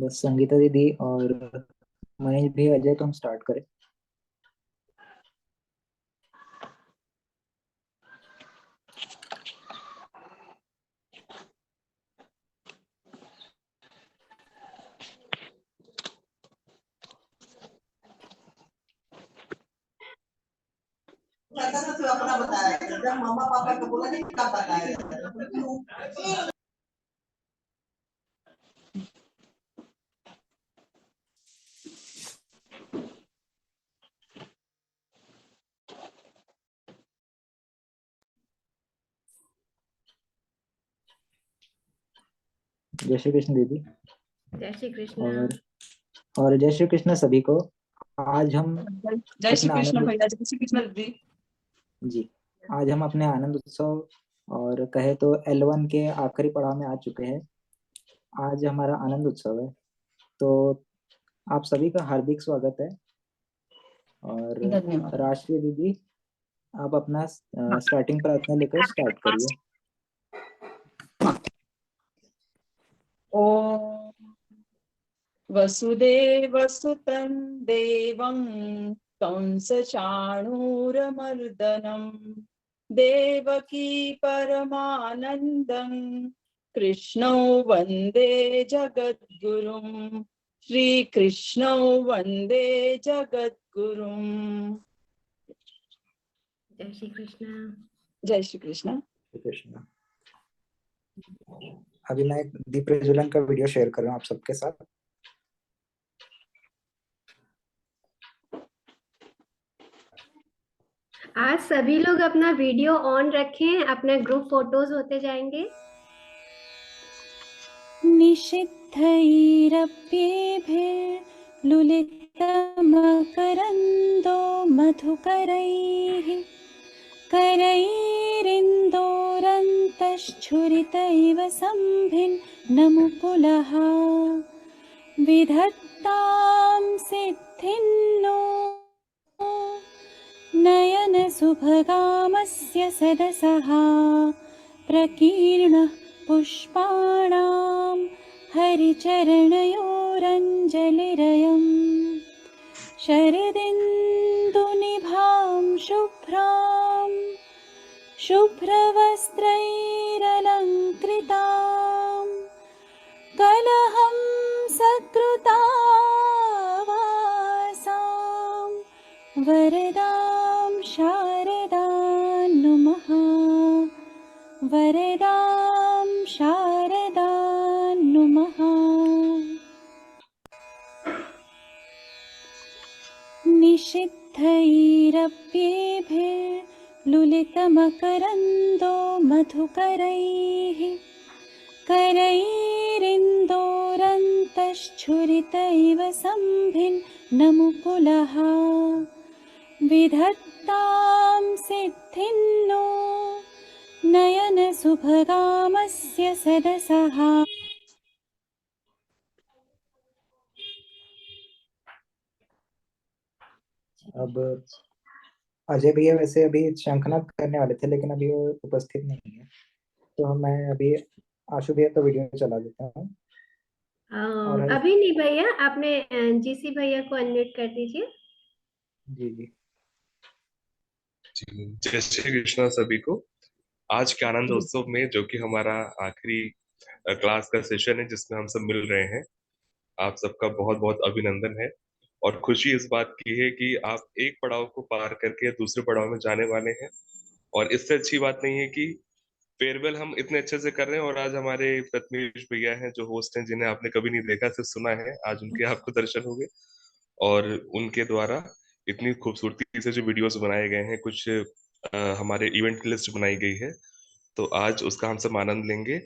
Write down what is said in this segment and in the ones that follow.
बस संगीता दीदी और मनीष भी अजय तो हम स्टार्ट करें। अपना बताया जब मम्मा पापा को बोला नहीं कब बताया। जय श्री कृष्ण दीदी। जय श्री कृष्ण। और जय श्री कृष्ण सभी को। आज हम जय श्री अपना कृष्ण आनंद भैया, जय श्री कृष्ण दीदी जी। आज हम अपने आनंद उत्सव और कहे तो L1 के आखिरी पड़ाव में आ चुके हैं। आज हमारा आनंद उत्सव है, तो आप सभी का हार्दिक स्वागत है। और धन्यवाद। राष्ट्रीय दीदी, आप अपना स्टार्टिंग प्रार्थना लेकर स्टार्ट करिए। ओम वसुदेवसुतं देवं कंसचाणूरमर्दनं देवकी परमानन्दं कृष्णौ वन्दे जगद्गुरुं श्रीकृष्णौ वन्दे जगद्गुरुं। जय श्री कृष्ण। जय श्री कृष्ण। कृष्ण। अभी मैं एक दीप प्रज्वलन का वीडियो शेयर कर रहा हूँ आप सबके साथ। आज सभी लोग अपना वीडियो ऑन रखें, अपने ग्रुप फोटोज होते जाएंगे। निषिद्धैरप्येभिर्लुलितमकरन्दो मधुकरैः करैरिन्दोरन्तश्छुरितैव सम्भिन्नमुकुलः विधत्तां सिद्धिन्नो नयनसुभगामस्य सदसः प्रकीर्णः पुष्पाणां हरिचरणयोरञ्जलिरयम् शरदिन्दुनिभां शुभ्रां शुभ्रवस्त्रैरलङ्कृतां कलहं सकृतावासां वरदां शारदां नुमः वरदां शारदां नुमः। निषिद्धैरप्येभिर्लुलितमकरन्दो मधुकरैः करैरिन्दोरन्तश्छुरितैव सम्भिन्नमुकुलः विधत्तां सिद्धिन्नो नयनसुभगामस्य सदसः। अब अजय भैया वैसे अभी शंखनाद करने वाले थे, लेकिन अभी वो उपस्थित नहीं है, तो मैं अभी आशु भैया का वीडियो चला देता हूँ। अभी नहीं भैया, आपने जीसी भैया को अनम्यूट कर दीजिए। जी जी। जय श्री कृष्णा सभी को। आज के आनंद उत्सव में, जो कि हमारा आखिरी क्लास का सेशन है जिसमें हम सब मिल रहे हैं, आप सबका बहुत बहुत अभिनंदन है। और खुशी इस बात की है कि आप एक पड़ाव को पार करके दूसरे पड़ाव में जाने वाले हैं। और इससे अच्छी बात नहीं है कि फेयरवेल हम इतने अच्छे से कर रहे हैं और आज हमारे प्रथमेश भैया हैं जो होस्ट हैं, जिन्हें आपने कभी नहीं देखा, सिर्फ सुना है, आज उनके आपको दर्शन हो गए। और उनके द्वारा इतनी खूबसूरती से जो वीडियोस बनाए गए हैं, कुछ हमारे इवेंट की लिस्ट बनाई गई है, तो आज उसका हम सब आनंद लेंगे।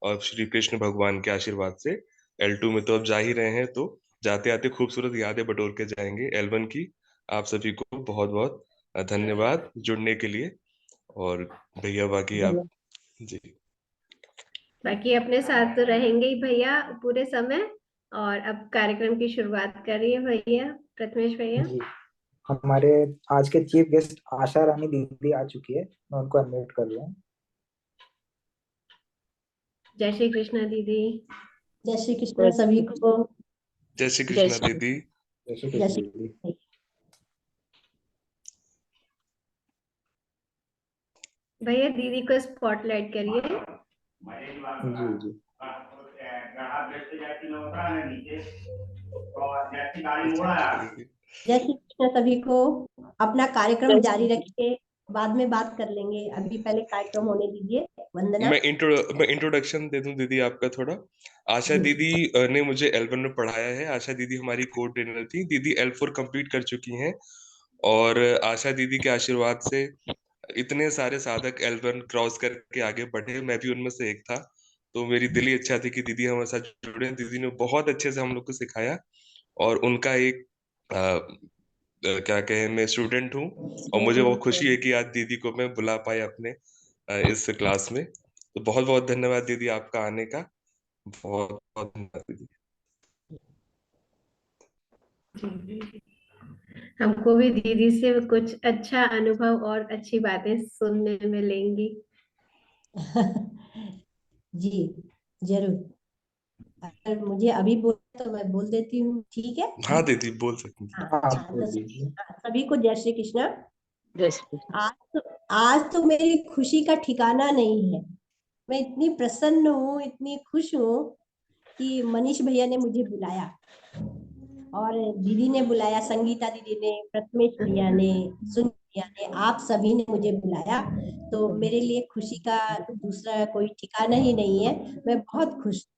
और श्री कृष्ण भगवान के आशीर्वाद से L2 में तो अब जा ही रहे हैं, तो जाते आते खूबसूरत यादें बटोर के जाएंगे L1 की। आप सभी को बहुत बहुत धन्यवाद जुड़ने के लिए। और भैया बाकी आप जी। बाकी अपने साथ तो रहेंगे ही भैया पूरे समय। और अब कार्यक्रम की शुरुआत करिए भैया, प्रथमेश भैया। जी, हमारे आज के चीफ गेस्ट आशा रानी दीदी आ चुकी है, मैं उनको अनम्यूट कर रहा हूँ। जय श्री कृष्ण दीदी। जय श्री कृष्ण सभी को। जय श्री जय कृष्णा श्री दीदी। जय श्री जय कृष्ण श्री दीदी। भैया दीदी को स्पॉटलाइट करिए। जी जी। जय श्री कृष्ण सभी को। अपना कार्यक्रम जय जारी श्री रखिए, बाद में बात कर लेंगे, अभी पहले कार्यक्रम होने दीजिए। वंदना मैं इंट्रोडक्शन दे दूं दीदी आपका थोड़ा। आशा जी। दीदी ने मुझे L1 में पढ़ाया है। आशा दीदी हमारी को ट्रेनर थी। दीदी L4 कंप्लीट कर चुकी हैं और आशा दीदी के आशीर्वाद से इतने सारे साधक L1 क्रॉस करके आगे बढ़े, मैं भी उनमें से एक था। तो मेरी दिली इच्छा थी कि दीदी हमारे साथ जुड़े। दीदी ने बहुत अच्छे से हम लोग को सिखाया और उनका एक क्या कहें, मैं स्टूडेंट हूँ और मुझे बहुत खुशी है कि आज दीदी को मैं बुला पाया अपने इस क्लास में। तो बहुत बहुत धन्यवाद दीदी आपका आने का। बहुत बहुत धन्यवाद दीदी। हमको भी दीदी से कुछ अच्छा अनुभव और अच्छी बातें सुनने मिलेंगी। जी जरूर। अगर मुझे अभी बोल तो मैं बोल देती हूँ, ठीक है। हाँ दीदी बोल सकती हाँ हैं। आप हाँ, बोल तो दीजिए। सभी को जय श्री कृष्ण। जय श्री कृष्ण। आज तो मेरी खुशी का ठिकाना नहीं है। मैं इतनी प्रसन्न हूँ, इतनी खुश हूँ कि मनीष भैया ने मुझे बुलाया और दीदी ने बुलाया, संगीता दीदी ने, प्रथमेश भैया ने, सुन भैया ने, आप सभी ने मुझे बुलाया। तो मेरे लिए खुशी का दूसरा कोई ठिकाना ही नहीं है। मैं बहुत खुश हूँ।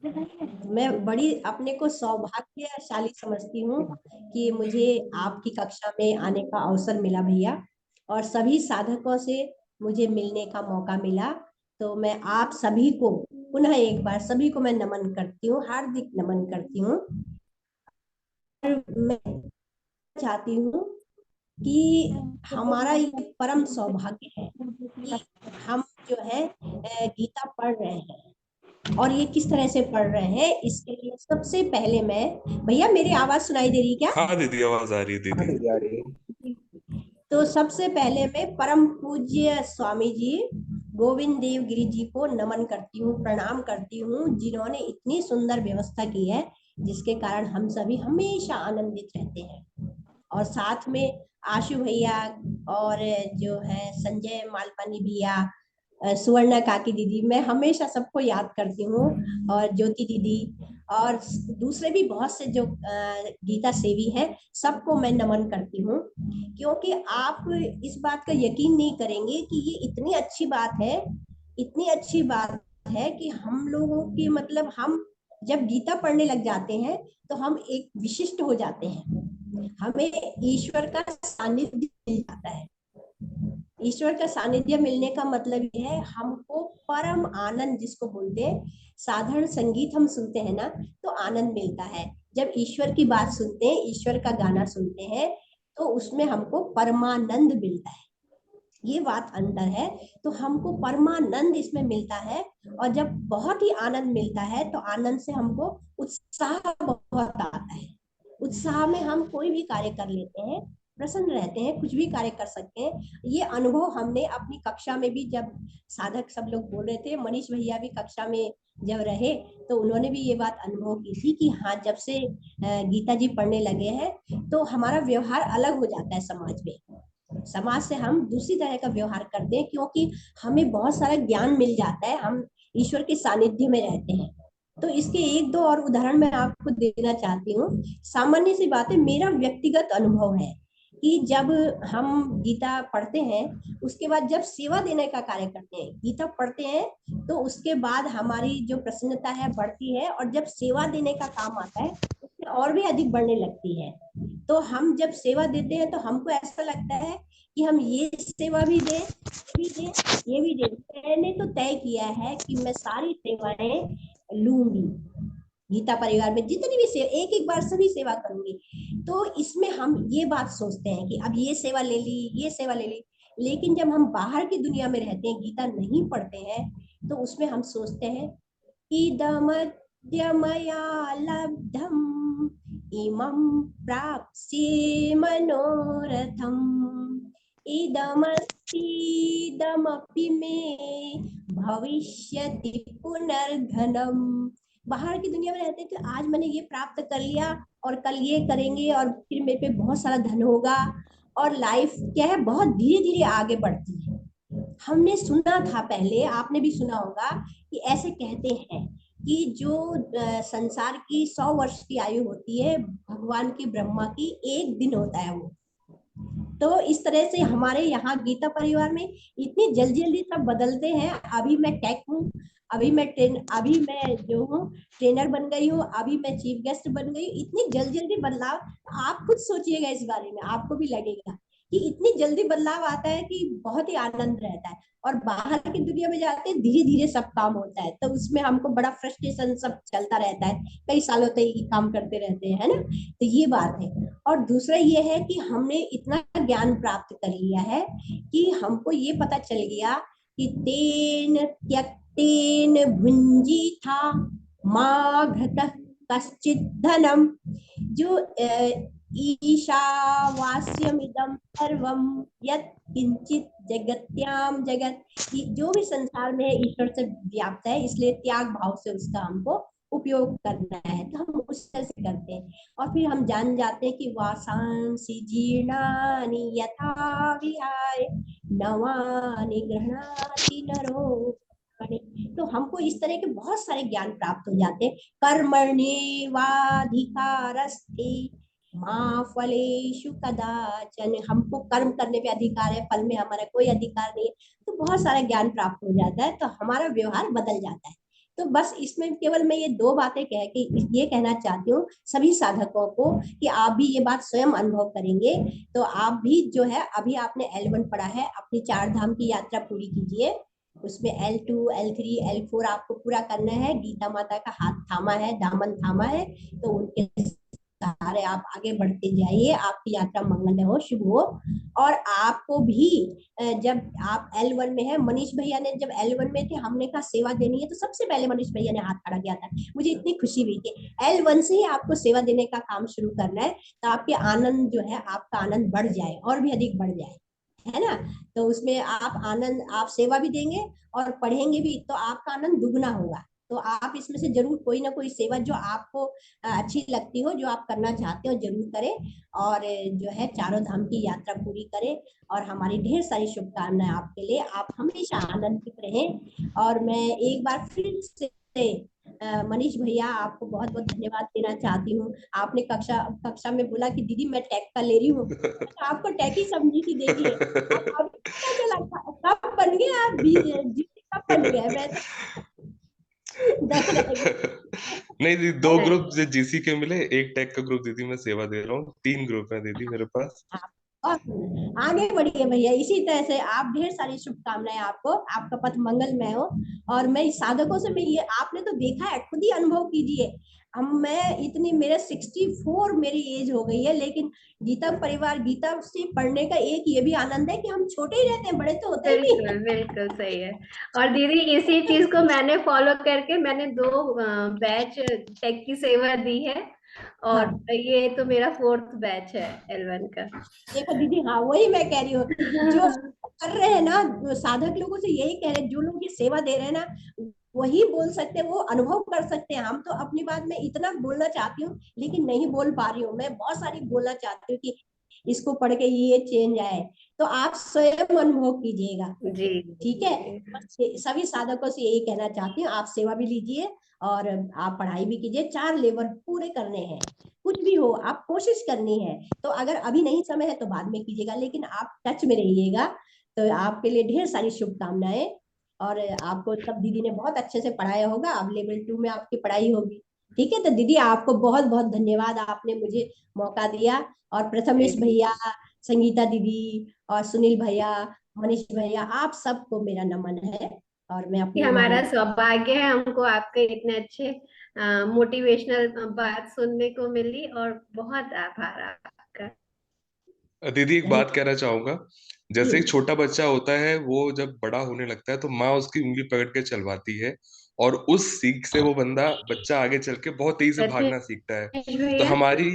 मैं बड़ी अपने को सौभाग्यशाली समझती हूँ कि मुझे आपकी कक्षा में आने का अवसर मिला भैया, और सभी साधकों से मुझे मिलने का मौका मिला। तो मैं आप सभी को पुनः एक बार सभी को मैं नमन करती हूँ, हार्दिक नमन करती हूँ। मैं चाहती हूँ कि हमारा ये परम सौभाग्य है कि हम जो है गीता पढ़ रहे हैं, और ये किस तरह से पढ़ रहे हैं इसके लिए सबसे पहले मैं, भैया मेरी आवाज सुनाई दे रही क्या? हाँ दीदी आवाज आ रही है हाँ दीदी। दीदी आ रही है। तो सबसे पहले मैं परम पूज्य स्वामी जी गोविंद देव गिरी जी को नमन करती हूँ, प्रणाम करती हूँ, जिन्होंने इतनी सुंदर व्यवस्था की है जिसके कारण हम सभी हमेशा आनंदित रहते हैं। और साथ में आशु भैया और जो है संजय मालपानी भैया, सुवर्णा काकी दीदी, मैं हमेशा सबको याद करती हूँ, और ज्योति दीदी और दूसरे भी बहुत से जो गीता सेवी हैं, सबको मैं नमन करती हूँ। क्योंकि आप इस बात का यकीन नहीं करेंगे कि ये इतनी अच्छी बात है, इतनी अच्छी बात है कि हम लोगों की मतलब हम जब गीता पढ़ने लग जाते हैं तो हम एक विशिष्ट हो जाते हैं, हमें ईश्वर का सानिध्य मिल जाता है। ईश्वर का सानिध्य मिलने का मतलब ये है हमको परम आनंद जिसको बोलते हैं, साधारण संगीत हम सुनते हैं ना तो आनंद मिलता है। जब ईश्वर की बात सुनते हैं, ईश्वर का गाना सुनते हैं, तो उसमें हमको परमानंद मिलता है। ये बात अंदर है, तो हमको परमानंद इसमें मिलता है। और जब बहुत ही आनंद मिलता है तो आनंद से हमको उत्साह बहुत आता है। उत्साह में हम कोई भी कार्य कर लेते हैं, प्रसन्न रहते हैं, कुछ भी कार्य कर सकते हैं। ये अनुभव हमने अपनी कक्षा में भी, जब साधक सब लोग बोल रहे थे, मनीष भैया भी कक्षा में जब रहे तो उन्होंने भी ये बात अनुभव की थी कि हाँ, जब से गीता जी पढ़ने लगे हैं तो हमारा व्यवहार अलग हो जाता है समाज में। समाज से हम दूसरी तरह का व्यवहार करते हैं, क्योंकि हमें बहुत सारा ज्ञान मिल जाता है, हम ईश्वर के सानिध्य में रहते हैं। तो इसके एक दो और उदाहरण मैं आपको देना चाहती हूँ। सामान्य सी बात है, मेरा व्यक्तिगत अनुभव है कि जब हम गीता पढ़ते हैं, उसके बाद जब सेवा देने का कार्य करते हैं, गीता पढ़ते हैं तो उसके बाद हमारी जो प्रसन्नता है बढ़ती है, और जब सेवा देने का काम आता है उसमें और भी अधिक बढ़ने लगती है। तो हम जब सेवा देते हैं तो हमको ऐसा लगता है कि हम ये सेवा भी दें, ये भी दें, ये भी दें। मैंने तो तय किया है कि मैं सारी सेवाएं लूंगी, गीता परिवार में जितनी भी सेवा, एक एक बार सभी सेवा करूंगी। तो इसमें हम ये बात सोचते हैं कि अब ये सेवा ले ली, ये सेवा ले ली। लेकिन जब हम बाहर की दुनिया में रहते हैं, गीता नहीं पढ़ते हैं, तो उसमें हम सोचते हैं इदमद्य मया लब्धम इमं प्राप्स्ये मनोरथम इदमस्तीदमपि मे भविष्यति पुनर्धनम बाहर की दुनिया में रहते थे, आज मैंने ये प्राप्त कर लिया और कल ये करेंगे और फिर मेरे पे बहुत सारा धन होगा, और लाइफ क्या है बहुत धीरे धीरे आगे बढ़ती है। हमने सुना था पहले, आपने भी सुना होगा कि ऐसे कहते हैं कि जो संसार की 100 वर्ष की आयु होती है, भगवान की ब्रह्मा की 1 दिन होता है वो। तो इस तरह से हमारे यहाँ गीता परिवार में इतनी जल्दी जल्दी सब बदलते हैं। अभी मैं टेक हूँ, अभी मैं जो हूँ ट्रेनर बन गई हूँ, अभी मैं चीफ गेस्ट बन गई हूँ। इतनी जल्दी जल्दी बदलाव, आप खुद सोचिएगा इस बारे में, आपको भी लगेगा कि इतनी जल्दी बदलाव आता है कि बहुत ही आनंद रहता है। और बाहर की दुनिया में जाते हैं धीरे धीरे सब काम होता है, तो उसमें हमको बड़ा फ्रस्ट्रेशन सब चलता रहता है, कई सालों तक ये काम करते रहते हैं, है ना। तो ये बात है। और दूसरा ये है कि हमने इतना ज्ञान प्राप्त कर लिया है कि हमको ये पता चल गया कि तेन त्यक्तेन भुंजी था माघृतः कश्चित् धनम, जो ईशावास्यमिदं सर्वं यत् किंचित जगत्याम जगत, जो भी संसार में है ईश्वर से व्याप्त है, इसलिए त्याग भाव से उसका हमको उपयोग करना है, तो हम उस तरह से करते हैं। और फिर हम जान जाते हैं कि वासांसि जीर्णानि यथा विहाय नवानि गृह्णाति नरो। तो हमको इस तरह के बहुत सारे ज्ञान प्राप्त हो जाते हैं। कर्मण्येवाधिकारस्ते माँ फलेषु कदाचन, हमको कर्म करने पे अधिकार है, फल में हमारा कोई अधिकार नहीं है। तो बहुत सारा ज्ञान प्राप्त हो जाता है, तो हमारा व्यवहार बदल जाता है। तो बस इसमें केवल मैं ये 2 बातें ये कहना चाहती हूँ सभी साधकों को कि आप भी ये बात स्वयं अनुभव करेंगे, तो आप भी जो है, अभी आपने L1 पढ़ा है, अपनी 4 धाम की यात्रा पूरी कीजिए। उसमें L2, L3, L4 आपको पूरा करना है। गीता माता का हाथ थामा है, दामन थामा है, तो उनके सहारे आप आगे बढ़ते जाइए। आपकी यात्रा मंगल हो, शुभ हो। और आपको भी जब आप L1 में है, मनीष भैया ने जब L1 में थे, हमने कहा सेवा देनी है, तो सबसे पहले मनीष भैया ने हाथ खड़ा किया था। मुझे इतनी खुशी हुई थी। L1 से ही आपको सेवा देने का काम शुरू करना है, तो आपके आनंद जो है, आपका आनंद बढ़ जाए और भी अधिक बढ़ जाए, है ना। तो उसमें आप आनंद, आप सेवा भी देंगे और पढ़ेंगे भी, तो आपका आनंद दुगना होगा। तो आप इसमें से जरूर कोई ना कोई सेवा जो आपको अच्छी लगती हो, जो आप करना चाहते हो, जरूर करें। और जो है 4 धाम की यात्रा पूरी करें। और हमारी ढेर सारी शुभकामनाएं आपके लिए। आप हमेशा आनंदित रहें। और मैं एक बार फिर से मनीष भैया आपको बहुत बहुत धन्यवाद देना चाहती हूँ। आपने कक्षा में बोला कि दीदी मैं टैग का ले रही हूँ, तो आपको टैग ही समझी थी। देखिए अब पता चला कब बन गए आप, कब बन गए। मैं नहीं दीदी, 2 ग्रुप जीसी के मिले, 1 टैग का ग्रुप दीदी मैं सेवा दे रहा हूँ, 3 ग्रुप है दीदी मेरे पास। और आगे बढ़िए भैया, इसी तरह से आप, ढेर सारी शुभकामनाएं आपको, आपका पथ मंगलमय हो। और मैं साधकों से, मैं ये आपने तो देखा है, खुद ही अनुभव कीजिए। मैं इतनी, मेरे 64 मेरी एज हो गई है, लेकिन गीता परिवार, गीता से पढ़ने का एक ये भी आनंद है कि हम छोटे ही रहते हैं, बड़े तो होते ही नहीं। बिल्कुल बिल्कुल सही है। और दीदी इसी चीज को मैंने फॉलो करके मैंने 2 बैच टेक की सेवा दी है, और हाँ। ये तो मेरा 4th बैच है L1 का। देखो दीदी, हाँ वही मैं कह रही हूँ, जो कर रहे हैं ना, साधक लोगों से यही कह रहे हैं, जो लोग ये सेवा दे रहे हैं ना, वही बोल सकते हैं, वो अनुभव कर सकते हैं। हम तो अपनी बात में इतना बोलना चाहती हूँ, लेकिन नहीं बोल पा रही हूँ। मैं बहुत सारी बोलना चाहती हूँ कि इसको पढ़ के ये चेंज आए, तो आप स्वयं अनुभव कीजिएगा। जी ठीक है। सभी साधकों से यही कहना चाहती हूँ, आप सेवा भी लीजिए और आप पढ़ाई भी कीजिए। 4 लेवल पूरे करने हैं, कुछ भी हो आप कोशिश करनी है। तो अगर अभी नहीं समय है तो बाद में कीजिएगा, लेकिन आप टच में रहिएगा। तो आपके लिए ढेर सारी शुभकामनाएं। और आपको सब दीदी ने बहुत अच्छे से पढ़ाया होगा, अब लेवल 2 में आपकी पढ़ाई होगी। ठीक है। तो दीदी आपको बहुत बहुत धन्यवाद, आपने मुझे मौका दिया। और प्रथमेश भैया, संगीता दीदी और सुनील भैया, मनीष भैया, आप सबको मेरा नमन है। और मैं ये अपनी हमारा सौभाग्य है, हमको आपके इतने अच्छे मोटिवेशनल बात सुनने को मिली, और बहुत आभार आपका। दीदी एक बात कहना चाहूंगा, जैसे एक जी छोटा बच्चा होता है, वो जब बड़ा होने लगता है तो माँ उसकी उंगली पकड़ के चलवाती है, और उस सीख से वो बच्चा आगे चल के बहुत तेजी से भागना सीखता है। रत्नेश तो भैया, हमारी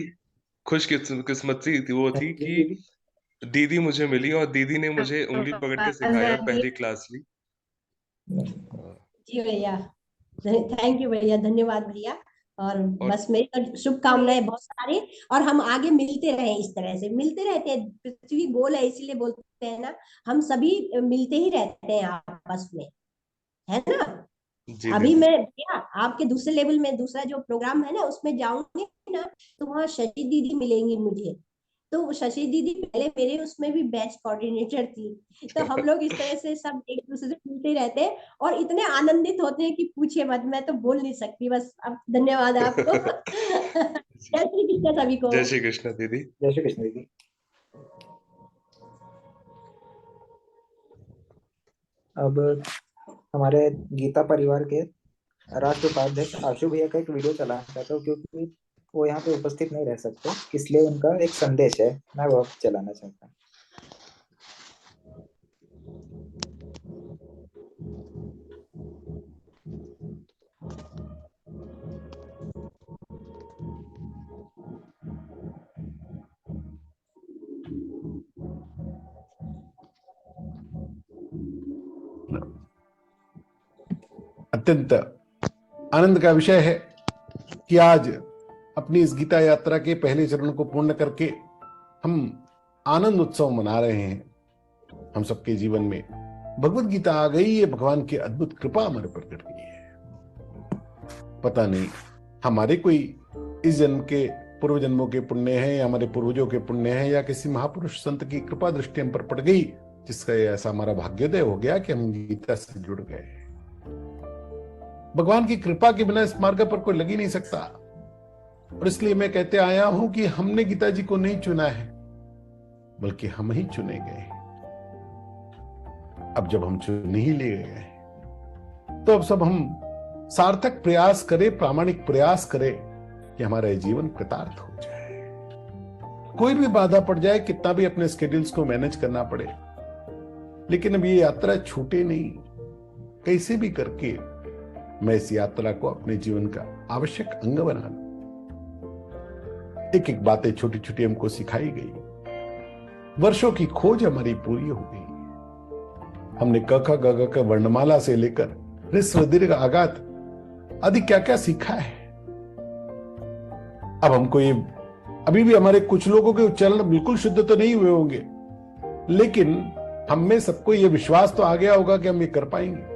किस्मती थी, वो थी जी कि दीदी। दीदी मुझे मिली और दीदी ने मुझे उंगली पकड़ के आवाज सिखाया आ और रही पहली है। क्लास ली। जी भैया। थैंक यू भैया, धन्यवाद भैया। और और बस मेरी तो शुभकामनाएं बहुत सारी, और हम आगे मिलते रहें, इस तरह से मिलते रहते हैं, पृथ्वी गोल है इसीलिए बोलते हैं ना, हम सभी मिलते ही रहते हैं आपस में, है ना। जी अभी दीदी। मैं भैया आपके दूसरे लेवल में, दूसरा जो प्रोग्राम है ना उसमें जाऊंगी ना, तो वहाँ शशि दीदी मिलेंगी मुझे। तो शशि दीदी पहले मेरे उसमें भी बैच कोऑर्डिनेटर थी, तो हम लोग इस तरह से सब एक दूसरे से मिलते रहते हैं और इतने आनंदित होते हैं कि पूछिए मत, मैं तो बोल नहीं सकती बस। अब धन्यवाद आपको। जय श्री कृष्ण सभी को। जय श्री कृष्ण दीदी। जय श्री कृष्ण दीदी। अब हमारे गीता परिवार के राष्ट्र उपाध्यक्ष आशु भैया का एक वीडियो चलाना चाहता हूँ, क्योंकि वो यहाँ पे उपस्थित नहीं रह सकते, इसलिए उनका एक संदेश है, मैं वो चलाना चाहता हूँ। अत्यंत आनंद का विषय है कि आज अपनी इस गीता यात्रा के पहले चरण को पूर्ण करके हम आनंद उत्सव मना रहे हैं। हम सबके जीवन में भगवत गीता आ गई है, भगवान की अद्भुत कृपा हमारे पर कर गई है। पता नहीं हमारे कोई इस जन्म के पूर्व जन्मों के पुण्य है, या हमारे पूर्वजों के पुण्य है, या किसी महापुरुष संत की कृपा दृष्टि हम पर पड़ गई, जिसका ऐसा हमारा भाग्योदय हो गया कि हम गीता से जुड़ गए। भगवान की कृपा के बिना इस मार्ग पर कोई लग ही नहीं सकता, और इसलिए मैं कहते आया हूं कि हमने गीता जी को नहीं चुना है, बल्कि हम ही चुने गए। अब जब हम चुन ही ले गए, तो अब सब हम सार्थक प्रयास करें, प्रामाणिक प्रयास करें कि हमारा जीवन कृतार्थ हो जाए। कोई भी बाधा पड़ जाए, कितना भी अपने स्केड्यूल्स को मैनेज करना पड़े, लेकिन अब ये यात्रा छूटे नहीं। कैसे भी करके मैं इस यात्रा को अपने जीवन का आवश्यक अंग बना लूं। एक एक बातें छोटी छोटी हमको सिखाई गई। वर्षों की खोज हमारी पूरी हो गई। हमने क ख ग घ क वर्णमाला से लेकर ह्रस्व दीर्घ आगात आदि क्या क्या सीखा है। अब हमको ये, अभी भी हमारे कुछ लोगों के उच्चारण बिल्कुल शुद्ध तो नहीं हुए होंगे, लेकिन हम में सबको ये विश्वास तो आ गया होगा कि हम ये कर पाएंगे।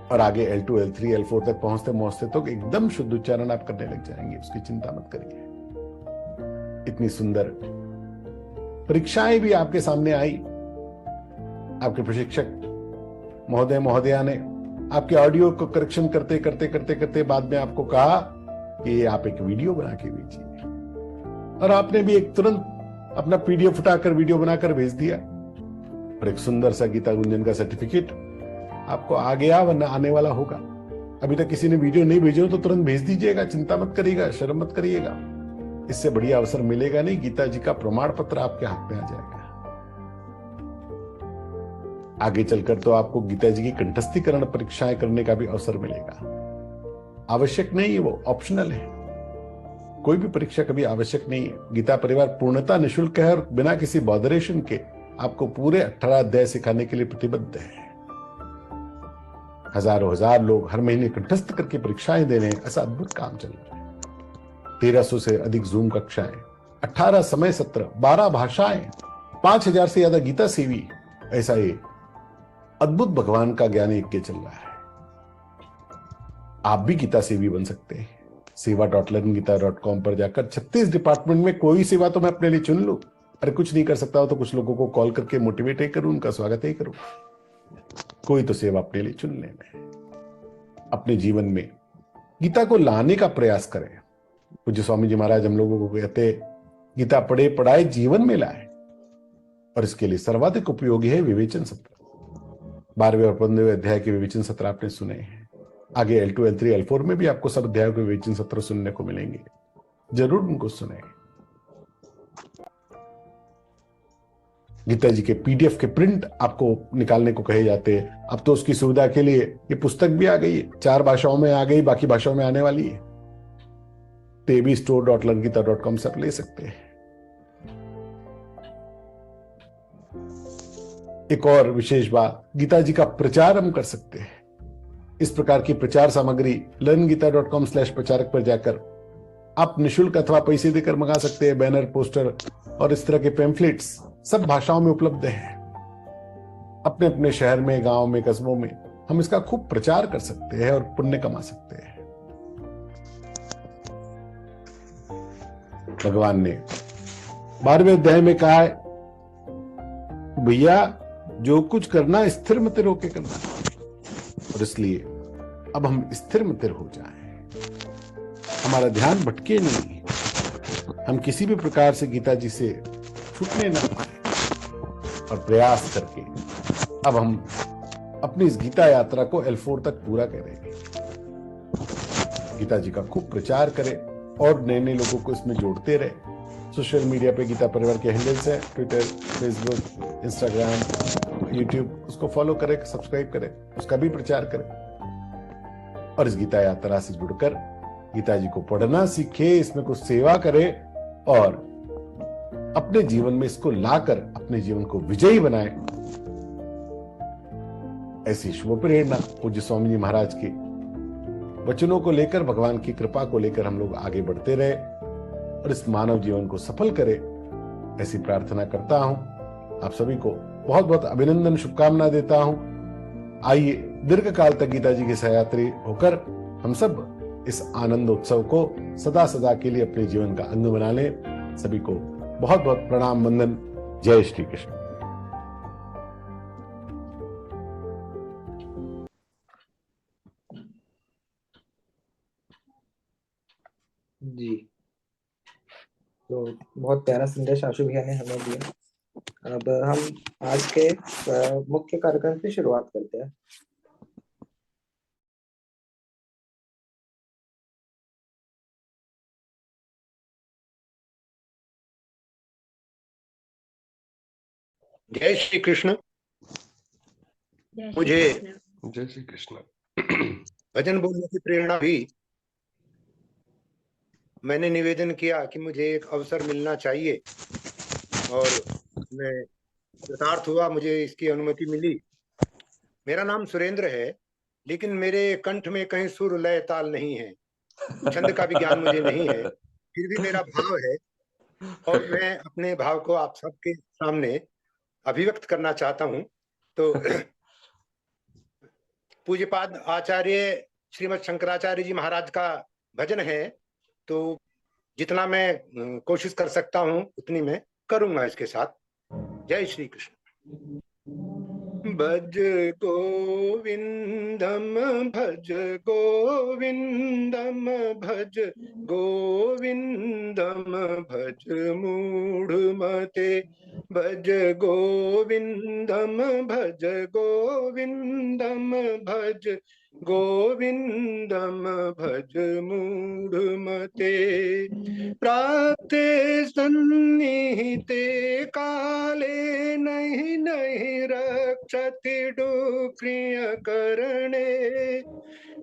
और आगे L2, L3, L4 तक पहुंचते पहुंचते तो एकदम शुद्ध उच्चारण आप करने लग जाएंगे, उसकी चिंता मत करिए। इतनी सुंदर परीक्षाएं भी आपके सामने आई। आपके प्रशिक्षक महोदय महोदया ने आपके ऑडियो को करेक्शन करते करते करते करते बाद में आपको कहा कि आप एक वीडियो बना के भेजिए, और आपने भी एक तुरंत अपना PDF उठाकर वीडियो बनाकर भेज दिया, और एक सुंदर सा गीता गुंजन का सर्टिफिकेट आपको आ गया, वरना आने वाला होगा। अभी तक किसी ने वीडियो नहीं भेजे हो तो तुरंत भेज दीजिएगा, चिंता मत करिएगा, शर्म मत करिएगा। इससे बढ़िया अवसर मिलेगा नहीं, गीता जी का प्रमाण पत्र आपके हाथ में आ जाएगा। आगे चलकर तो आपको गीता जी की कंठस्थीकरण परीक्षाएं करने का भी अवसर मिलेगा। आवश्यक नहीं है, वो ऑप्शनल है। कोई भी परीक्षा कभी आवश्यक नहीं है। गीता परिवार पूर्णतः निःशुल्क है, और बिना किसी बॉदरेशन के आपको पूरे 18 अध्याय सिखाने के लिए प्रतिबद्ध है। हजारों हजार लोग हर महीने कंठस्थ करके परीक्षाएं दे रहे हैं। ऐसा अद्भुत काम चल रहा है। 1300 से अधिक जूम कक्षाएं, 18 समय सत्र, 12 भाषाएं, 5000 से ज्यादा गीता सेवी, ऐसा ये अद्भुत भगवान का ज्ञान यज्ञ चल रहा है। आप भी गीता सेवी बन सकते हैं। seva.learngita.com पर जाकर 36 डिपार्टमेंट में कोई सेवा तो मैं अपने लिए चुन लूं। अरे कुछ नहीं कर सकता हो तो कुछ लोगों को कॉल करके मोटिवेट ही करूं, उनका स्वागत ही करूं। कोई तो सेवा अपने लिए चुन लेना। अपने जीवन में गीता को लाने का प्रयास करें। पूज्य स्वामी जी महाराज हम लोगों को कहते, गीता पढ़े पढ़ाए जीवन में लाए, और इसके लिए सर्वाधिक उपयोगी है विवेचन सत्र। 12वें और 15वें अध्याय के विवेचन सत्र आपने सुने हैं। आगे L2, L3, L4 में भी आपको सब अध्यायों के विवेचन सत्र सुनने को मिलेंगे, जरूर उनको सुने। गीता जी के PDF के प्रिंट आपको निकालने को कहे जाते हैं। अब तो उसकी सुविधा के लिए ये पुस्तक भी आ गई है, 4 भाषाओं में आ गई, बाकी भाषाओं में आने वाली है। तो भी store.learngita.com से आप ले सकते हैं। एक और विशेष बात, गीता जी का प्रचार हम कर सकते हैं। इस प्रकार की प्रचार सामग्री learngita.com/प्रचारक पर जाकर आप निशुल्क अथवा पैसे देकर मंगा सकते हैं। बैनर, पोस्टर और इस तरह के पैम्फलेट्स सब भाषाओं में उपलब्ध हैं। अपने अपने शहर में, गांव में, कस्बों में हम इसका खूब प्रचार कर सकते हैं और पुण्य कमा सकते हैं। भगवान ने 12वें अध्याय में कहा है, भैया जो कुछ करना स्थिर मति होके करना, और इसलिए अब हम स्थिर मति हो जाएं, हमारा ध्यान भटके नहीं, हम किसी भी प्रकार से गीता जी से छूटने ना पाए और प्रयास करके अब हम अपनी इस गीता यात्रा को L4 तक पूरा करेंगे। गीता जी का खूब प्रचार करें और नए नए लोगों को इसमें जोड़ते रहे। सोशल मीडिया पे गीता परिवार के हैंडल्स हैं, ट्विटर, फेसबुक, इंस्टाग्राम, यूट्यूब, उसको फॉलो करें, सब्सक्राइब करें, उसका भी प्रचार करें और इस गीता यात्रा से जुड़कर गीता जी को पढ़ना सीखे, इसमें कुछ सेवा करे और अपने जीवन में इसको लाकर अपने जीवन को विजयी बनाए। ऐसी शुभ प्रेरणा पूज्य स्वामी जी महाराज के वचनों को लेकर, भगवान की कृपा को लेकर हम लोग आगे बढ़ते रहे और इस मानव जीवन को सफल करे, ऐसी प्रार्थना करता हूं। आप सभी को बहुत बहुत अभिनंदन, शुभकामना देता हूं। आइए दीर्घ काल तक गीता जी के सहयात्री होकर हम सब इस आनंद उत्सव को सदा सदा के लिए अपने जीवन का अंग बना लें। सभी को बहुत बहुत प्रणाम, वंदन। जय श्री कृष्ण। जी, तो बहुत प्यारा संदेश आशु भैया ने हमें दिया। अब हम आज के मुख्य कार्यक्रम की शुरुआत करते हैं। जय श्री कृष्ण। मुझे जय श्री कृष्ण। भजन बोलने की प्रेरणा भी मैंने निवेदन किया कि मुझे एक अवसर मिलना चाहिए और मैं कृतार्थ हुआ, मुझे इसकी अनुमति मिली। मेरा नाम सुरेंद्र है, लेकिन मेरे कंठ में कहीं सुर लय ताल नहीं है, छंद का भी ज्ञान मुझे नहीं है, फिर भी मेरा भाव है और मैं अपने भाव को आप सबके सामने अभिव्यक्त करना चाहता हूं। तो पूज्यपाद आचार्य श्रीमद शंकराचार्य जी महाराज का भजन है, तो जितना मैं कोशिश कर सकता हूं उतनी मैं करूंगा इसके साथ। जय श्री कृष्ण। भज गोविंदम भज गोविंदम भज गोविंदम भज मूढ़मते भज गोविंदम भज गोविंदम भज गोविंदम भज मूढ़मते प्राप्ते सन्निहिते काले नहीं नहीं रक्षति डुक्रिय करणे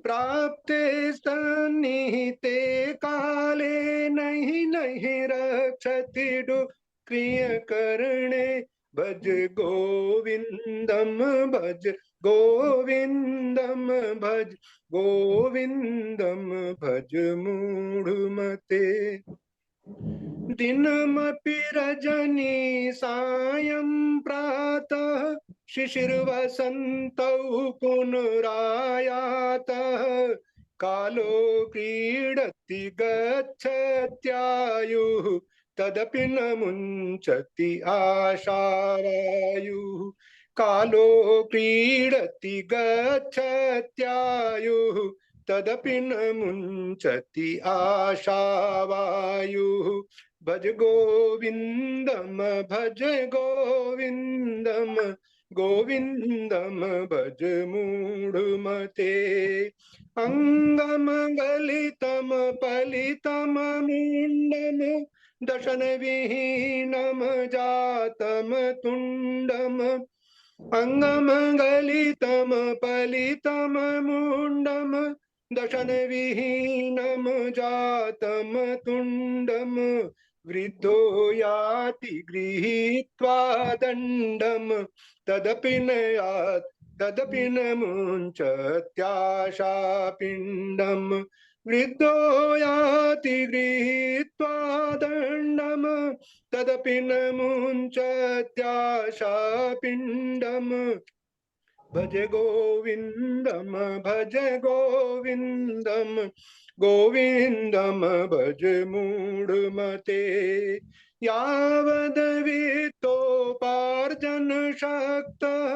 प्राप्ते सन्निहिते काले नहीं नहीं रक्षति डुक्रिय करणे भज गोविंदम भज गोविंदम भज गोविंदम भज मूढ़मते दिनमपि रजनी सायं प्रातः शिशिरवसन्तौ पुनरायातः कालो क्रीडति गच्छत्यायुः तदपि न मुञ्चति आशावायुः कालो क्रीडति गच्छत्यायुः तदपि न मुञ्चति आशावायुः भज गोविंदम भज गोविंदम गोविंदम भज मूढ़मते अंगम गलितम पलितम मुंडम दशन विहीनम जातम तुंडम अंगम गलितम पलितम मुंडम दशन विहीनम जातम तुंडम वृद्धो याति गृहीत्वा दंडम तदपि न यात् तदपि न मुञ्चत्याशा पिण्डम् वृद्धो याति गृहीत्वा दण्डम् तदपि न मुञ्चत्याशा पिण्डम् भज गोविन्दम् गोविन्दम् भज मूढमते यावदवित्तोपार्जन शक्तः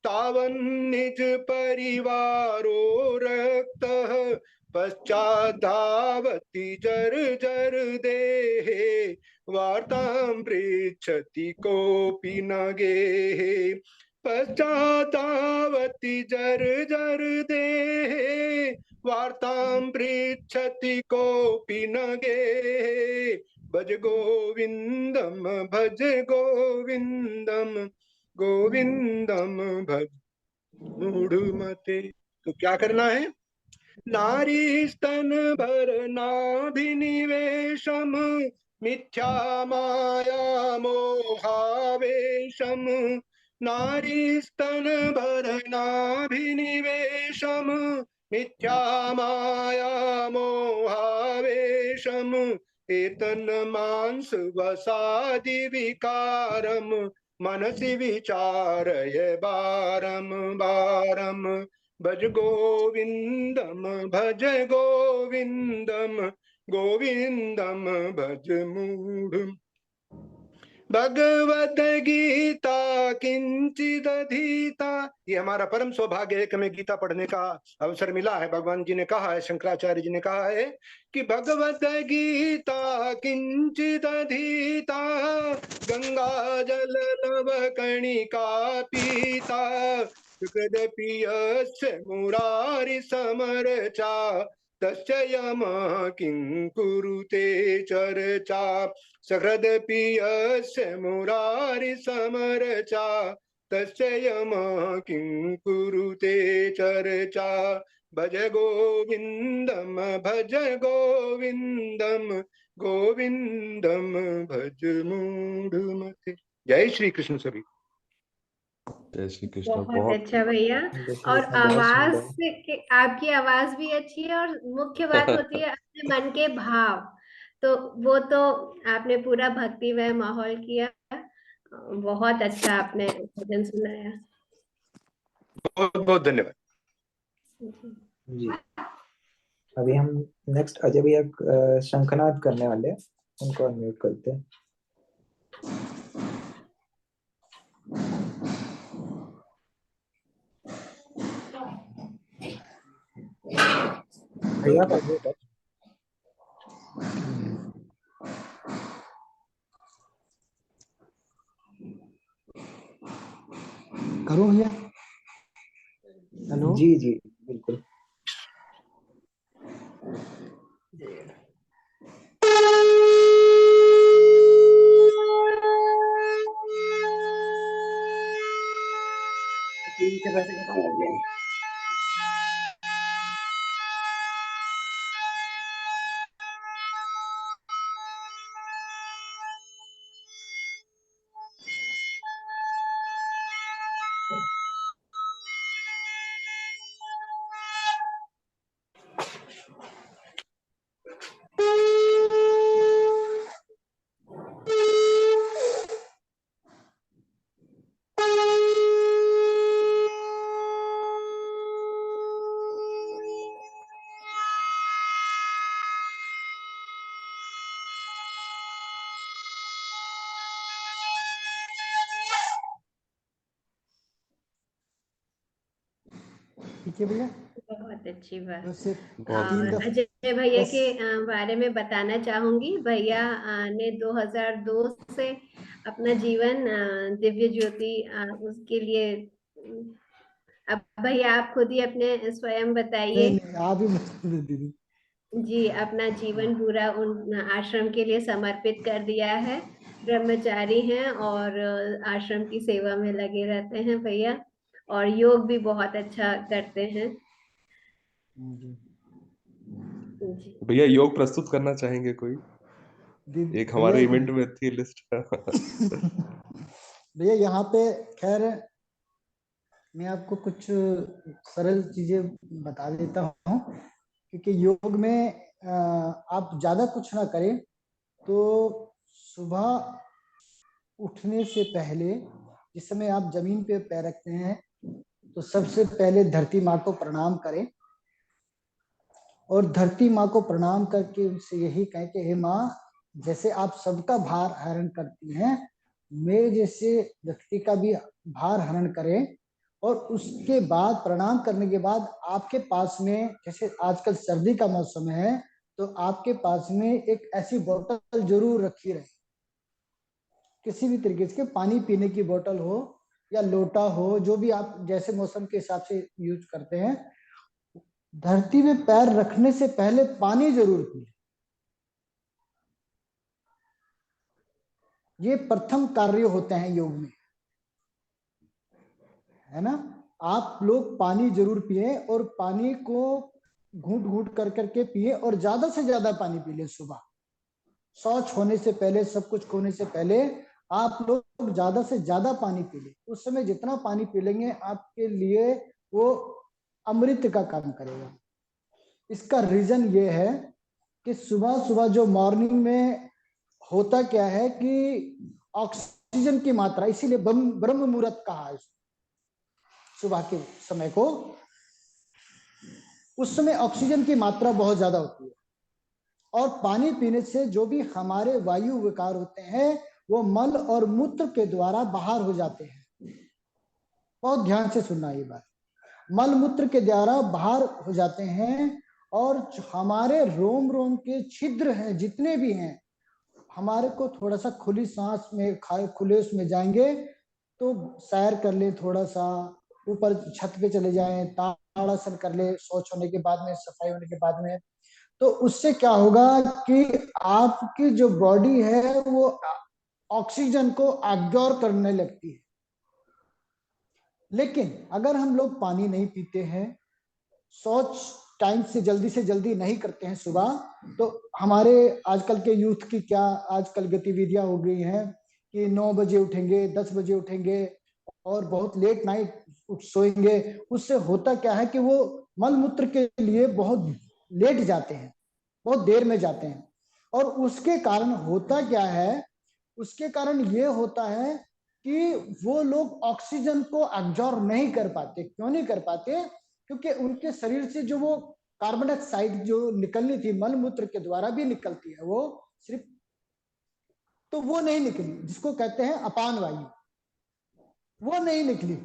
तावन्निज परिवारो रक्तः पश्चाद्धावति जर्जर देहे वार्तां पृच्छति कोऽपि न गेहे पश्चातावति जर्जर देहे वार्तां पृच्छति कोऽपि न गेहे भज गोविन्दम् गोविन्दम् भज मूढ़मते। तो क्या करना है? नारी स्तन भरनाभिनिवेशम् मिथ्या माया मोहावेशम् नारी स्तन भरनाभिनिवेशम् मिथ्या माया मोहावेशम् एतन् मांस वसादि विकारम् मनसि विचारय बारम् भज गोविन्दम् गोविन्दम् भज मूढ़म्। भगवद गीता किंचिदधीता, ये हमारा परम सौभाग्य है कि हमें गीता पढ़ने का अवसर मिला है। भगवान जी ने कहा है, शंकराचार्य जी ने कहा है कि भगवद गीता किंचिदधीता गंगा जल नव कणिका पीता सुकृदपि यस्य मुरारि समरचा तस्य यमः किं कुरुते चर्चा सकृदपि यस्य मुरारि समरचा तस्य यमः किं कुरुते चर्चा भज गोविन्दम् गोविन्दम् भज मूढ़मते। जय श्री कृष्ण सभी। जय श्री कृष्ण। बहुत अच्छा भैया। और आवाज से आपकी आवाज भी अच्छी है और मुख्य बात होती है अपने मन के भाव, तो वो तो आपने पूरा भक्तिमय माहौल किया। बहुत अच्छा आपने भजन सुनाया। बहुत बहुत धन्यवाद जी। अभी हम नेक्स्ट अजय भैया शंखनाद करने वाले हैं, उनको अनम्यूट करते हैं। भैया करूं भैया? हेलो जी जी बिल्कुल। ठीक है भैया, बहुत अच्छी बात। और अजय भैया के बारे में बताना चाहूंगी। भैया ने 2002 से अपना जीवन दिव्य ज्योति उसके लिए, अब भैया आप खुद ही अपने स्वयं बताइए। आप ही दीदी। जी, अपना जीवन पूरा उन आश्रम के लिए समर्पित कर दिया है। ब्रह्मचारी हैं और आश्रम की सेवा में लगे रहते हैं भैया, और योग भी बहुत अच्छा करते हैं। भैया योग प्रस्तुत करना चाहेंगे कोई? एक हमारे इवेंट में थी लिस्ट। भैया यहाँ पे खैर मैं आपको कुछ सरल चीजें बता देता हूँ, क्योंकि योग में आप ज्यादा कुछ ना करें तो सुबह उठने से पहले जिस समय आप जमीन पे पैर रखते हैं तो सबसे पहले धरती माँ को प्रणाम करें और धरती माँ को प्रणाम करके उनसे यही कहें कि हे माँ, जैसे आप सबका भार हरण करती हैं, मेरे जैसे व्यक्ति का भी भार हरण करें। और उसके बाद प्रणाम करने के बाद आपके पास में, जैसे आजकल सर्दी का मौसम है, तो आपके पास में एक ऐसी बोतल जरूर रखी रहे, किसी भी तरीके से, पानी पीने की बोतल हो या लोटा हो, जो भी आप जैसे मौसम के हिसाब से यूज करते हैं। धरती में पैर रखने से पहले पानी जरूर पिए। ये प्रथम कार्य होते हैं योग में, है ना। आप लोग पानी जरूर पिए और पानी को घूंट घूंट कर करके पिए और ज्यादा से ज्यादा पानी पी ले। सुबह शौच होने से पहले, सब कुछ होने से पहले आप लोग ज्यादा से ज्यादा पानी पी ले। उस समय जितना पानी पी लेंगे आपके लिए वो अमृत का काम करेगा। इसका रीजन ये है कि सुबह सुबह जो मॉर्निंग में होता क्या है कि ऑक्सीजन की मात्रा, इसीलिए ब्रह्म मुहूर्त कहा है सुबह के समय को। उस समय ऑक्सीजन की मात्रा बहुत ज्यादा होती है और पानी पीने से जो भी हमारे वायु विकार होते हैं वो मल और मूत्र के द्वारा बाहर हो जाते हैं। बहुत ध्यान से सुनना ये बात। मल मूत्र के द्वारा बाहर हो जाते हैं और हमारे रोम रोम के छिद्र हैं जितने भी हैं, हमारे को थोड़ा सा खुली सांस में खुले उसमें जाएंगे तो सैर कर ले, थोड़ा सा ऊपर छत पे चले जाएं, ताड़ासन कर ले शौच होने के बाद में, सफाई होने के बाद में। तो उससे क्या होगा कि आपकी जो बॉडी है वो ऑक्सीजन को एब्जॉर्ब करने लगती है। लेकिन अगर हम लोग पानी नहीं पीते हैं, शौच टाइम से जल्दी नहीं करते हैं सुबह, तो हमारे आजकल के यूथ की क्या आजकल गतिविधियां हो गई हैं कि 9 बजे उठेंगे, 10 बजे उठेंगे और बहुत लेट नाइट सोएंगे। उससे होता क्या है कि वो मल मूत्र के लिए बहुत लेट जाते हैं, बहुत देर में जाते हैं। और उसके कारण होता क्या है, उसके कारण ये होता है कि वो लोग ऑक्सीजन को एब्जॉर्ब नहीं कर पाते। क्यों नहीं कर पाते? क्योंकि उनके शरीर से जो वो कार्बन डाइऑक्साइड जो निकलनी थी, मल मूत्र के द्वारा भी निकलती है वो सिर्फ, तो वो नहीं निकली, जिसको कहते हैं अपान वायु, वो नहीं निकली।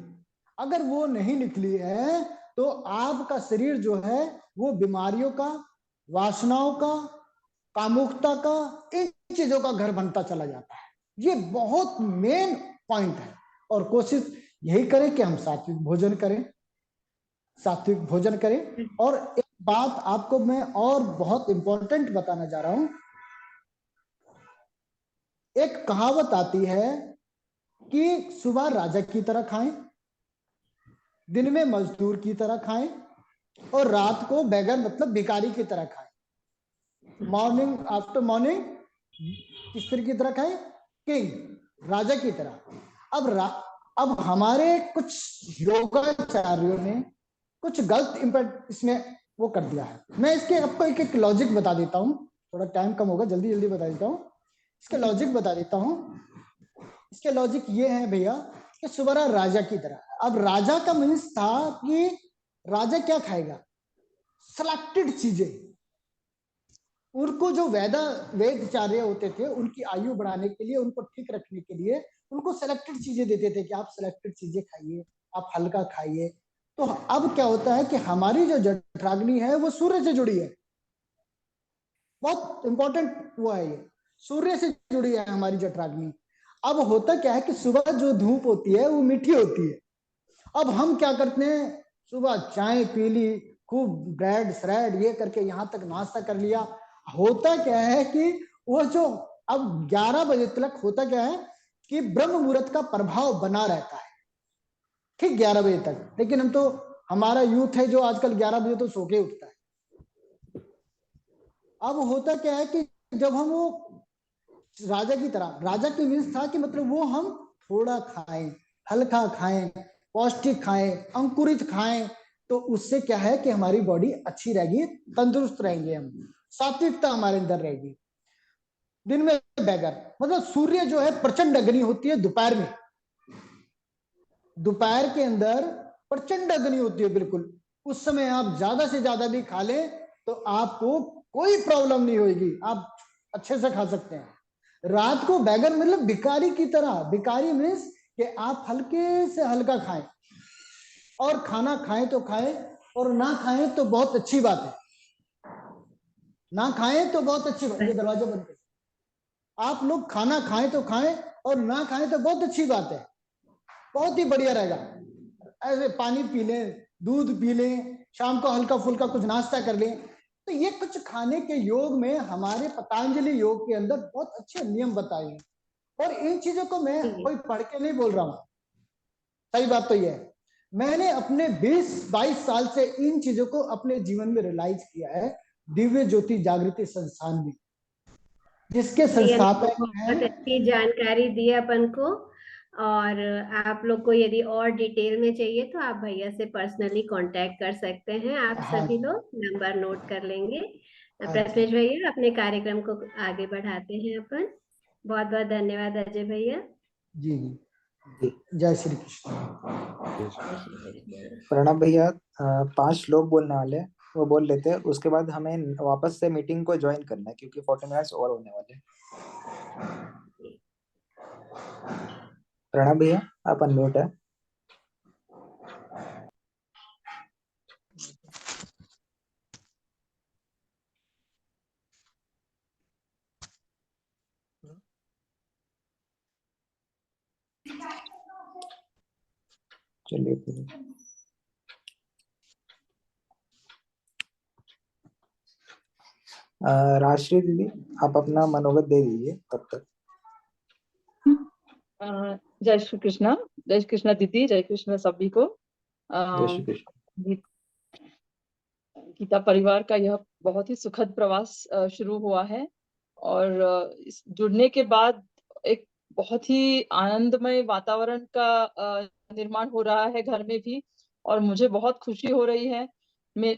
अगर वो नहीं निकली है तो आपका शरीर जो है वो बीमारियों का, वासनाओं का, कामुकता का, इन चीजों का घर बनता चला जाता है। ये बहुत मेन पॉइंट है। और कोशिश यही करें कि हम सात्विक भोजन करें, सात्विक भोजन करें। और एक बात आपको मैं और बहुत इंपॉर्टेंट बताना जा रहा हूं। एक कहावत आती है कि सुबह राजा की तरह खाएं, दिन में मजदूर की तरह खाएं और रात को बैगर मतलब भिखारी की तरह खाएं। मॉर्निंग आफ्टर मॉर्निंग किस तरह की तरह खाएं? किंग, राजा की तरह। अब हमारे कुछ योगाचार्यों ने कुछ गलत इंपैक्ट इसमें वो कर दिया है। मैं इसके आपको एक लॉजिक बता देता हूँ, थोड़ा टाइम कम होगा, जल्दी बता देता हूँ। इसका लॉजिक बता देता हूँ। इसके लॉजिक ये है भैया कि सुबह राजा की तरह। अब राजा का मीन्स था कि राजा क्या खाएगा? सिलेक्टेड चीजें। उनको जो वेदाचार्य होते थे, उनकी आयु बढ़ाने के लिए, उनको ठीक रखने के लिए उनको सिलेक्टेड चीजें देते थे कि आप सिलेक्टेड चीजें खाइए, आप हल्का खाइए। तो अब क्या होता है कि हमारी जो जठराग्नि है वो सूर्य से जुड़ी है। बहुत इंपॉर्टेंट वो है, ये सूर्य से जुड़ी है हमारी जठराग्नि। अब होता क्या है कि सुबह जो धूप होती है वो मीठी होती है। अब हम क्या करते हैं, सुबह चाय पी ली, खूब ब्रेड श्रेड ये करके यहाँ तक नाश्ता कर लिया। होता क्या है कि वो जो अब 11 बजे तक होता क्या है कि ब्रह्म मुहूर्त का प्रभाव बना रहता है, ठीक 11 बजे तक। लेकिन हम तो, हमारा यूथ है जो आजकल 11 बजे तो सो के उठता है। अब होता क्या है कि जब हम वो राजा की तरह, राजा की मीन्स था कि मतलब वो हम थोड़ा खाएं, हल्का खाएं, पौष्टिक खाएं, अंकुरित खाएं, तो उससे क्या है कि हमारी बॉडी अच्छी रहेगी, तंदुरुस्त रहेंगे, हम सात्विकता हमारे अंदर रहेगी। दिन में बैगर मतलब सूर्य जो है प्रचंड अग्नि होती है दोपहर में, दोपहर के अंदर प्रचंड अग्नि होती है बिल्कुल, उस समय आप ज्यादा से ज्यादा भी खा लें तो आपको कोई प्रॉब्लम नहीं होगी, आप अच्छे से खा सकते हैं। रात को बैगन मतलब भिखारी की तरह, भिखारी मीन्स कि आप हल्के से हल्का खाएं, और खाना खाएं तो खाएं और ना खाएं तो बहुत अच्छी बात है, ना खाएं तो बहुत अच्छी बात है। दरवाजा बंद करें। आप लोग खाना खाएं तो खाएं और ना खाएं तो बहुत अच्छी बात है, बहुत ही बढ़िया रहेगा। ऐसे पानी पी लें, दूध पी लें, शाम को हल्का फुल्का कुछ नाश्ता कर लें, तो ये कुछ खाने के योग में हमारे पतंजलि योग के अंदर बहुत अच्छे नियम बताए हैं। और इन चीजों को मैं कोई पढ़ के नहीं बोल रहा हूँ, सही बात तो ये है, मैंने अपने 20-22 साल से इन चीजों को अपने जीवन में रियलाइज किया है, दिव्य ज्योति जागृति संस्थान में, जिसके संस्थापक बहुत अच्छी जानकारी दी अपन को। और आप लोग को यदि और डिटेल में चाहिए तो आप भैया से पर्सनली कांटेक्ट कर सकते हैं। आप हाँ। सभी लोग नंबर नोट कर लेंगे। प्रथमेश भैया अपने कार्यक्रम को आगे बढ़ाते हैं अपन। बहुत बहुत धन्यवाद अजय भैया। जी जी, जय श्री कृष्ण। प्रणव भैया 5 लोग बोलने वाले हैं, वो बोल लेते हैं, उसके बाद हमें वापस से मीटिंग को ज्वाइन करना है क्योंकि 40 मिनट्स और होने वाले हैं। प्रणव भैया आप अनम्यूट है। चलिए राजश्री दीदी आप अपना मनोगत दे दीजिए तब तक। जय श्री कृष्णा, जय श्री कृष्णा दीदी, जय कृष्ण सभी को। जय श्री कृष्ण। गीता परिवार का यह बहुत ही सुखद प्रवास शुरू हुआ है, और इस जुड़ने के बाद एक बहुत ही आनंदमय वातावरण का निर्माण हो रहा है घर में भी, और मुझे बहुत खुशी हो रही है। मैं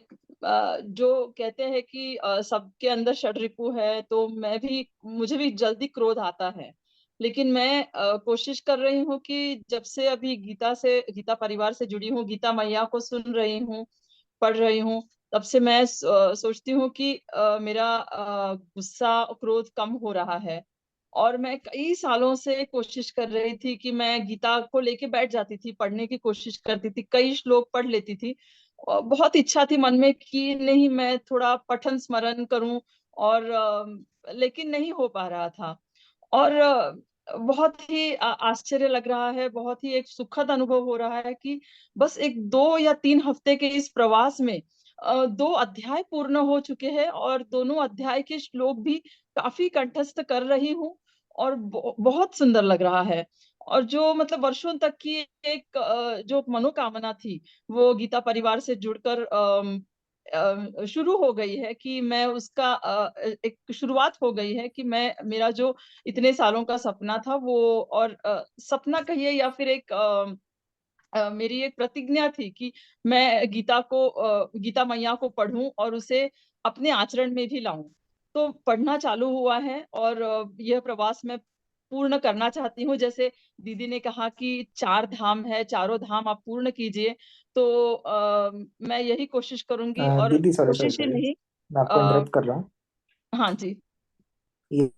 जो कहते हैं कि सबके अंदर षड्रिपु है, तो मुझे भी जल्दी क्रोध आता है, लेकिन मैं कोशिश कर रही हूँ कि जब से अभी गीता परिवार से जुड़ी हूँ, गीता मैया को सुन रही हूँ, पढ़ रही हूँ, तब से मैं सोचती हूँ कि मेरा गुस्सा क्रोध कम हो रहा है। और मैं कई सालों से कोशिश कर रही थी कि मैं गीता को लेके बैठ जाती थी, पढ़ने की कोशिश करती थी, कई श्लोक पढ़ लेती थी, बहुत इच्छा थी मन में कि नहीं मैं थोड़ा पठन स्मरण करूं, और लेकिन नहीं हो पा रहा था। और बहुत ही आश्चर्य लग रहा है, बहुत ही एक सुखद अनुभव हो रहा है कि बस एक 2 या 3 हफ्ते के इस प्रवास में 2 अध्याय पूर्ण हो चुके हैं, और दोनों अध्याय के श्लोक भी काफी कंठस्थ कर रही हूँ, और बहुत सुंदर लग रहा है। और जो मतलब वर्षों तक की एक जो मनोकामना थी, वो गीता परिवार से जुड़कर शुरू हो गई है कि मैं उसका एक शुरुआत हो गई है कि मेरा जो इतने सालों का सपना था वो, और सपना कहिए या फिर एक मेरी एक प्रतिज्ञा थी कि मैं गीता मैया को पढ़ूं और उसे अपने आचरण में भी लाऊं। तो पढ़ना चालू हुआ है, और यह प्रवास मैं पूर्ण करना चाहती हूँ। जैसे दीदी ने कहा कि 4 धाम है, चारों धाम आप पूर्ण कीजिए, तो मैं यही कोशिश करूंगी। और दीदी सॉरी कोशिश ही नहीं, मैं आपको इंटरप्ट कर रहा हूँ। हाँ जी। ये